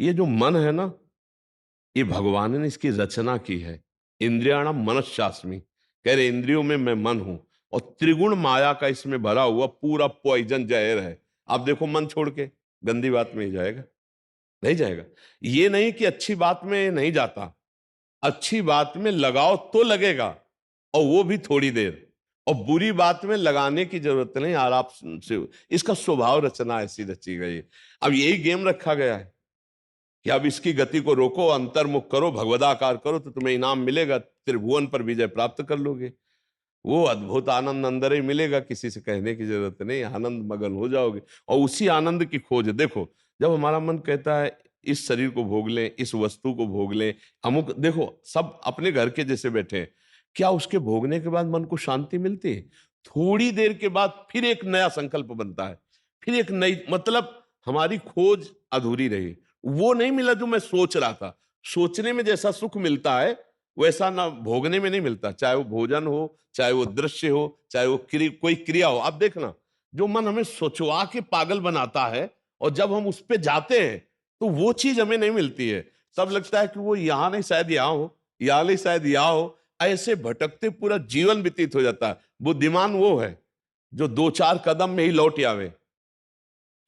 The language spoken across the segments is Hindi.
ये जो मन है ना, ये भगवान ने इसकी रचना की है। इंद्रियाणम मनश्चास्मि, कह रहे इंद्रियों में मैं मन हूं, और त्रिगुण माया का इसमें भरा हुआ पूरा पॉइजन जहर है। आप देखो मन छोड़ के गंदी बात में ही जाएगा, नहीं जाएगा। ये नहीं कि अच्छी बात में नहीं जाता, अच्छी बात में लगाओ तो लगेगा, और वो भी थोड़ी देर। और बुरी बात में लगाने की जरूरत नहीं, आराम से। इसका स्वभाव रचना ऐसी रची गई है। अब यही गेम रखा गया है कि अब इसकी गति को रोको, अंतर्मुख करो, भगवदाकार करो, तो तुम्हें इनाम मिलेगा, त्रिभुवन पर विजय प्राप्त कर लोगे। वो अद्भुत आनंद अंदर ही मिलेगा, किसी से कहने की जरूरत नहीं, आनंद मगन हो जाओगे। और उसी आनंद की खोज देखो, जब हमारा मन कहता है इस शरीर को भोग लें, इस वस्तु को भोग लें, अमुक, देखो सब अपने घर के जैसे बैठे हैं, क्या उसके भोगने के बाद मन को शांति मिलती है? थोड़ी देर के बाद फिर एक नया संकल्प बनता है, फिर एक नई, मतलब हमारी खोज अधूरी रही। वो नहीं मिला जो मैं सोच रहा था। सोचने में जैसा सुख मिलता है, वैसा ना भोगने में नहीं मिलता, चाहे वो भोजन हो, चाहे वो दृश्य हो, चाहे वो कोई क्रिया हो। आप देखना, जो मन हमें सोचवा के पागल बनाता है, और जब हम उस पे जाते हैं तो वो चीज हमें नहीं मिलती है। तब लगता है कि वो यहां नहीं, शायद यहां हो, यहां नहीं, शायद यहां हो। ऐसे भटकते पूरा जीवन व्यतीत हो जाता है। बुद्धिमान वो है जो दो चार कदम में ही लौट आवे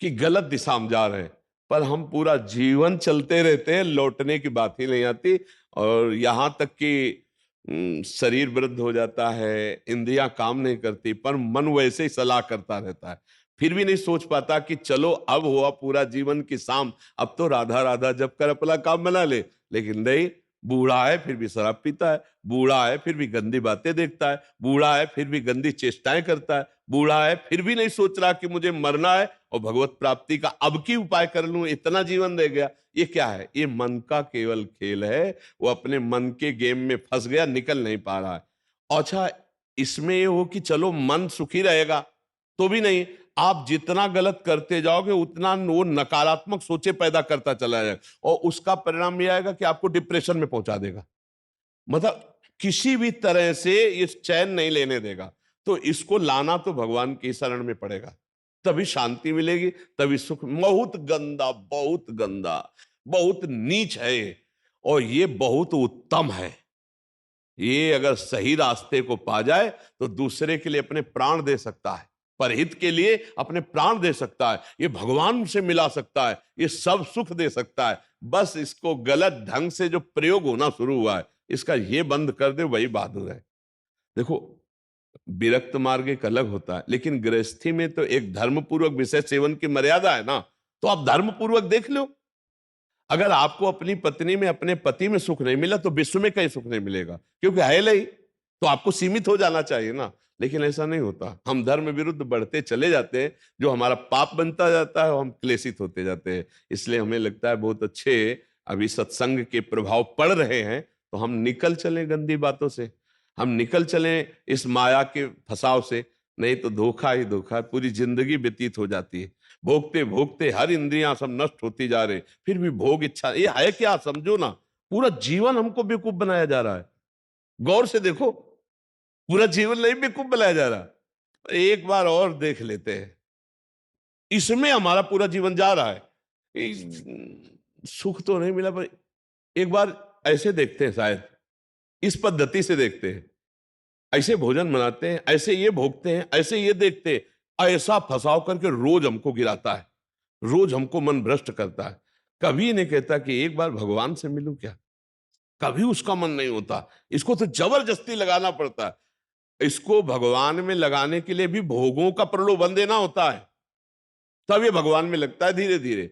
कि गलत दिशा में जा रहे हैं, पर हम पूरा जीवन चलते रहते हैं, लौटने की बात ही नहीं आती। और यहां तक कि शरीर वृद्ध हो जाता है, इंद्रियां काम नहीं करती, पर मन वैसे ही सलाह करता रहता है। फिर भी नहीं सोच पाता कि चलो अब हुआ पूरा जीवन की शाम, अब तो राधा राधा जब कर अपना काम बना ले। लेकिन नहीं, बूढ़ा है फिर भी शराब पीता है, बूढ़ा है फिर भी गंदी बातें देखता है, बूढ़ा है फिर भी गंदी चेष्टाएं करता है, बूढ़ा है फिर भी नहीं सोच रहा कि मुझे मरना है और भगवत प्राप्ति का अब की उपाय कर लूं, इतना जीवन रह गया। ये क्या है? ये मन का केवल खेल है। वो अपने मन के गेम में फंस गया, निकल नहीं पा रहा है। अच्छा, इसमें ये हो कि चलो मन सुखी रहेगा, तो भी नहीं। आप जितना गलत करते जाओगे उतना वो नकारात्मक सोचे पैदा करता चला जाएगा, और उसका परिणाम यह आएगा कि आपको डिप्रेशन में पहुंचा देगा। मतलब किसी भी तरह से इस चैन नहीं लेने देगा। तो इसको लाना तो भगवान की शरण में पड़ेगा, तभी शांति मिलेगी, तभी सुख। बहुत गंदा, बहुत गंदा, बहुत नीच है ये, और ये बहुत उत्तम है। ये अगर सही रास्ते को पा जाए तो दूसरे के लिए अपने प्राण दे सकता है, परहित के लिए अपने प्राण दे सकता है, ये भगवान से मिला सकता है, ये सब सुख दे सकता है। बस इसको गलत ढंग से जो प्रयोग होना शुरू हुआ है, इसका ये बंद कर दे, वही बहादुर है। देखो, विरक्त मार्ग एक अलग होता है, लेकिन गृहस्थी में तो एक धर्मपूर्वक विषय सेवन की मर्यादा है ना। तो आप धर्मपूर्वक देख लो। अगर आपको अपनी पत्नी में, अपने पति में सुख नहीं मिला, तो विश्व में कहीं सुख नहीं मिलेगा, क्योंकि है नहीं। तो आपको सीमित हो जाना चाहिए ना। लेकिन ऐसा नहीं होता, हम धर्म विरुद्ध बढ़ते चले जाते हैं, जो हमारा पाप बनता जाता है और हम क्लेशित होते जाते हैं। इसलिए हमें लगता है बहुत अच्छे अभी सत्संग के प्रभाव पड़ रहे हैं, तो हम निकल चले गंदी बातों से, हम निकल चले इस माया के फसाव से। नहीं तो धोखा ही धोखा, पूरी जिंदगी व्यतीत हो जाती है। भोगते भोगते हर इंद्रियां सब नष्ट होती जा रहे, फिर भी भोग इच्छा, ये है क्या? समझो ना, पूरा जीवन हमको बेवकूफ बनाया जा रहा है। गौर से देखो, पूरा जीवन नहीं बेवकूफ बनाया जा रहा। एक बार और देख लेते हैं, इसमें हमारा पूरा जीवन जा रहा है। सुख तो नहीं मिला, पर एक बार ऐसे देखते हैं, शायद इस पद्धति से देखते हैं, ऐसे भोजन बनाते हैं, ऐसे ये भोगते हैं, ऐसे ये देखते हैं, ऐसा फंसाव करके रोज हमको गिराता है, रोज हमको मन भ्रष्ट करता है। कभी नहीं कहता कि एक बार भगवान से मिलूं क्या, कभी उसका मन नहीं होता। इसको तो जबरदस्ती लगाना पड़ता है। इसको भगवान में लगाने के लिए भी भोगों का प्रलोभन देना होता है, तब ये भगवान में लगता है धीरे धीरे।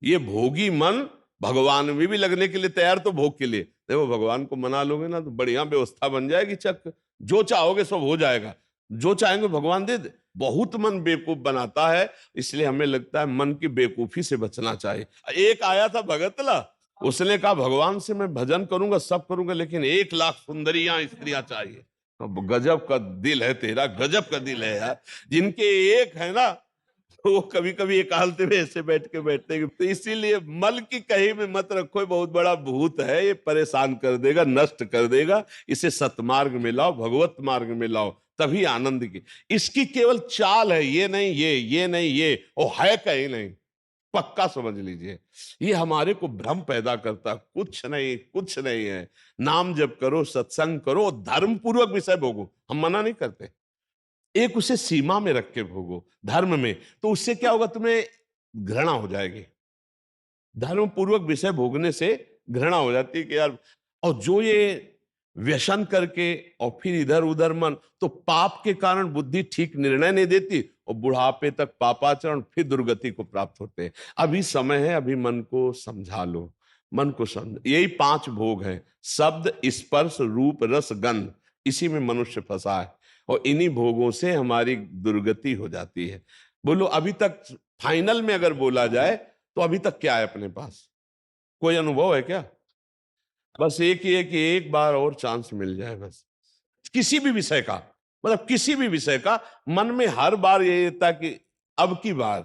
ये भोगी मन भगवान में भी लगने के लिए तैयार, तो भोग के लिए देखो, भगवान को मना लोगे ना तो बढ़िया व्यवस्था बन जाएगी, चक जो चाहोगे सब हो जाएगा, जो चाहेंगे भगवान दे दे। बहुत मन बेवकूफ बनाता है, इसलिए हमें लगता है मन की बेवकूफी से बचना चाहिए। एक आया था भगतला, उसने कहा भगवान से मैं भजन करूंगा, सब करूंगा, लेकिन 1 लाख सुंदरियां स्त्रियां चाहिए। अब गजब का दिल है तेरा, गजब का दिल है यार। जिनके एक है ना, तो वो कभी कभी एकांत में ऐसे बैठ के बैठते हैं। तो इसीलिए मल की कहीं में मत रखो, ये बहुत बड़ा भूत है, ये परेशान कर देगा, नष्ट कर देगा। इसे सतमार्ग में लाओ, भगवत मार्ग में लाओ, तभी आनंद की। इसकी केवल चाल है, ये नहीं ये नहीं ये, और है कहीं नहीं। पक्का समझ लीजिए। ये हमारे को भ्रम पैदा करता, कुछ नहीं, कुछ नहीं है। नाम जप करो, सत्संग करो, धर्म पूर्वक विषय भोगो, हम मना नहीं करते। एक उसे सीमा में रख के भोगो धर्म में, तो उससे क्या होगा, तुम्हें घृणा हो जाएगी। धर्म पूर्वक विषय भोगने से घृणा हो जाती है कि यार, और जो ये व्यसन करके और फिर इधर उधर मन, तो पाप के कारण बुद्धि ठीक निर्णय नहीं देती और बुढ़ापे तक पापाचरण, फिर दुर्गति को प्राप्त होते हैं। अभी समय है, अभी मन को समझा लो, मन को समझ। यही 5 भोग हैं, शब्द, स्पर्श, रूप, रस, गंध। इसी में मनुष्य फंसा है और इन्हीं भोगों से हमारी दुर्गति हो जाती है। बोलो अभी तक, फाइनल में अगर बोला जाए तो अभी तक क्या है अपने पास? कोई अनुभव है क्या? बस एक ही है कि एक बार और चांस मिल जाए, बस किसी भी विषय का, मतलब किसी भी विषय का। मन में हर बार ये था कि अब की बार,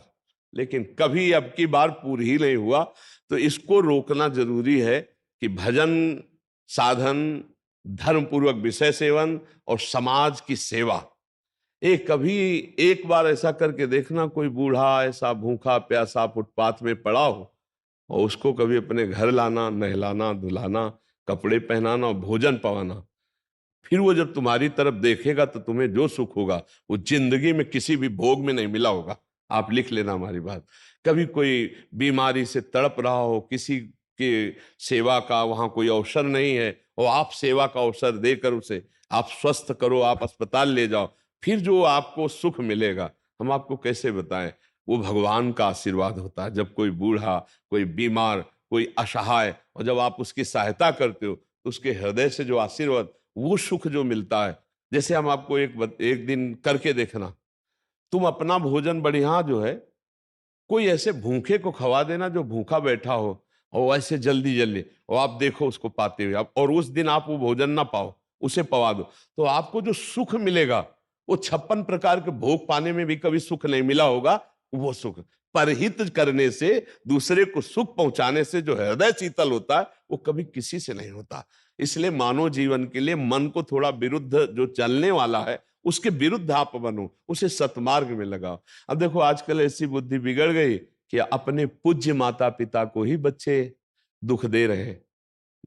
लेकिन कभी अब की बार पूरी ही नहीं हुआ। तो इसको रोकना जरूरी है कि भजन, साधन, धर्म पूर्वक विषय सेवन और समाज की सेवा। एक कभी एक बार ऐसा करके देखना, कोई बूढ़ा ऐसा भूखा प्यासा फुटपाथ में पड़ा हो और उसको कभी अपने घर लाना, नहलाना, धुलाना, कपड़े पहनाना और भोजन पवाना। फिर वो जब तुम्हारी तरफ देखेगा तो तुम्हें जो सुख होगा वो जिंदगी में किसी भी भोग में नहीं मिला होगा। आप लिख लेना हमारी बात। कभी कोई बीमारी से तड़प रहा हो, किसी के सेवा का वहां कोई अवसर नहीं है, और आप सेवा का अवसर देकर उसे आप स्वस्थ करो, आप अस्पताल ले जाओ, फिर जो आपको सुख मिलेगा हम आपको कैसे बताएं। वो भगवान का आशीर्वाद होता है। जब कोई बूढ़ा, कोई बीमार, कोई असहाय, और जब आप उसकी सहायता करते हो तो उसके हृदय से जो आशीर्वाद, वो सुख जो मिलता है। जैसे हम आपको एक दिन करके देखना, तुम अपना भोजन बढ़िया जो है, कोई ऐसे भूखे को खवा देना जो भूखा बैठा हो, और ऐसे जल्दी जल्दी, और आप देखो उसको पाते हुए, आप और उस दिन आप वो भोजन ना पाओ, उसे पवा दो, तो आपको जो सुख मिलेगा वो 56 प्रकार के भोग पाने में भी कभी सुख नहीं मिला होगा। वो सुख परहित करने से, दूसरे को सुख पहुंचाने से जो हृदय शीतल होता है, वो कभी किसी से नहीं होता। इसलिए मानव जीवन के लिए मन को थोड़ा विरुद्ध जो चलने वाला है, उसके विरुद्ध आप बनो, उसे सतमार्ग में लगाओ। अब देखो आजकल ऐसी बुद्धि बिगड़ गई कि अपने पूज्य माता पिता को ही बच्चे दुख दे रहे हैं।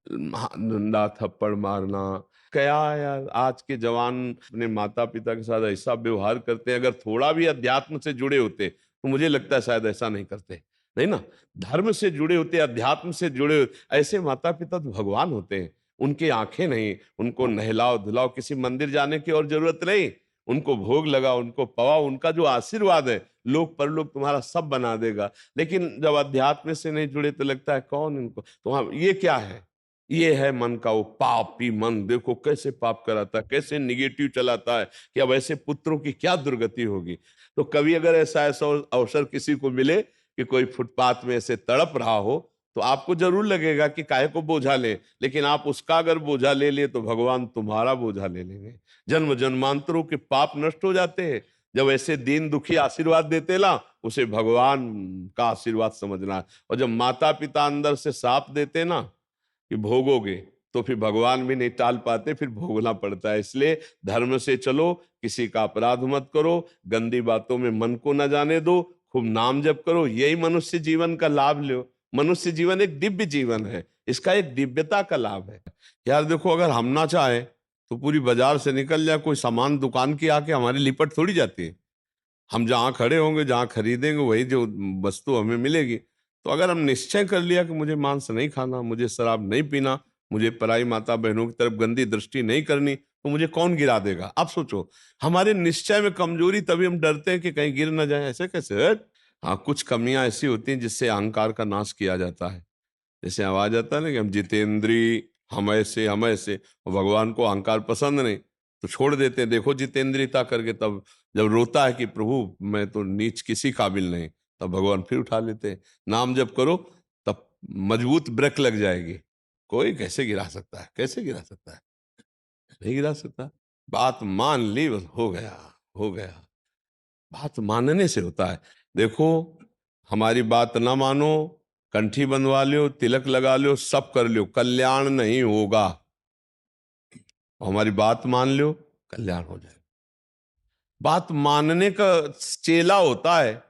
डंडा थप्पड़ मारना, क्या यार, आज के जवान अपने माता पिता के साथ ऐसा व्यवहार करते हैं। अगर थोड़ा भी अध्यात्म से जुड़े होते तो मुझे लगता है शायद ऐसा नहीं करते। नहीं ना, धर्म से जुड़े होते, अध्यात्म से जुड़े होते, ऐसे माता पिता तो भगवान होते हैं। उनकी आंखें नहीं, उनको नहलाओ धुलाओ, किसी मंदिर जाने की और जरूरत नहीं, उनको भोग लगाओ, उनको पवाओ, उनका जो आशीर्वाद है लोक परलोक तुम्हारा सब बना देगा। लेकिन जब अध्यात्म से नहीं जुड़े तो लगता है कौन इनको, तो हाँ, ये क्या है? ये है मन का वो पापी मन। देखो कैसे पाप कराता है, कैसे निगेटिव चलाता है कि अब ऐसे पुत्रों की क्या दुर्गति होगी। तो कभी अगर ऐसा ऐसा अवसर किसी को मिले कि कोई फुटपाथ में ऐसे तड़प रहा हो, तो आपको जरूर लगेगा कि काहे को बोझा ले, लेकिन आप उसका अगर बोझा ले लिए तो भगवान तुम्हारा बोझा ले लेंगे। जन्म जन्मांतरों के पाप नष्ट हो जाते हैं जब ऐसे दीन दुखी आशीर्वाद देते ना, उसे भगवान का आशीर्वाद समझना है। और जब माता पिता अंदर से साप देते ना कि भोगोगे, तो फिर भगवान भी नहीं टाल पाते, फिर भोगना पड़ता है। इसलिए धर्म से चलो, किसी का अपराध मत करो, गंदी बातों में मन को न जाने दो, खूब नाम जप करो, यही मनुष्य जीवन का लाभ लो। मनुष्य जीवन एक दिव्य जीवन है, इसका एक दिव्यता का लाभ है। यार देखो, अगर हम ना चाहे तो पूरी बाजार से निकल जाए कोई सामान, दुकान की आके हमारी लिपट थोड़ी जाती है। हम जहाँ खड़े होंगे, जहाँ खरीदेंगे, वही जो वस्तु हमें मिलेगी। तो अगर हम निश्चय कर लिया कि मुझे मांस नहीं खाना, मुझे शराब नहीं पीना, मुझे पराई माता बहनों की तरफ गंदी दृष्टि नहीं करनी, तो मुझे कौन गिरा देगा? आप सोचो, हमारे निश्चय में कमजोरी, तभी हम डरते हैं कि कहीं गिर ना जाए। ऐसे कैसे? हाँ, कुछ कमियां ऐसी होती हैं जिससे अहंकार का नाश किया जाता है। जैसे आवाज आता है ना कि हम जितेंद्री, हम ऐसे, और भगवान को अहंकार पसंद नहीं, तो छोड़ देते हैं। देखो जितेंद्रियता करके, तब जब रोता है कि प्रभु मैं तो नीच किसी काबिल नहीं, तब भगवान फिर उठा लेते हैं। नाम जब करो, तब मजबूत ब्रेक लग जाएगी। कोई कैसे गिरा सकता है? कैसे गिरा सकता है? नहीं गिरा सकता। बात मान ली, बस हो गया, हो गया। बात मानने से होता है। देखो, हमारी बात ना मानो, कंठी बंधवा लो, तिलक लगा लो, सब कर लो, कल्याण नहीं होगा। और हमारी बात मान लो, कल्याण हो जाए। बात मानने का चेला होता है,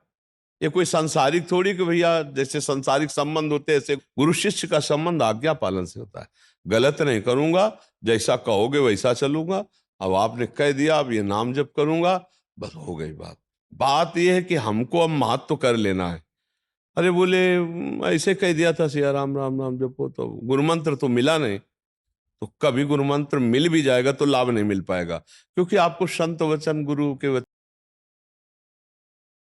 ये कोई सांसारिक थोड़ी कि भैया जैसे सांसारिक संबंध होते हैं ऐसे गुरु शिष्य का संबंध आज्ञा पालन से होता है। गलत नहीं करूंगा, जैसा कहोगे वैसा चलूंगा। अब आपने कह दिया, अब ये नाम जप करूंगा, बस हो गई बात। बात ये है कि हमको अब महत्व कर लेना है। अरे बोले ऐसे कह दिया था सिया राम राम राम जपो, तो गुरु मंत्र तो मिला नहीं। तो कभी गुरु मंत्र मिल भी जाएगा तो लाभ नहीं मिल पाएगा, क्योंकि आपको संत वचन गुरु के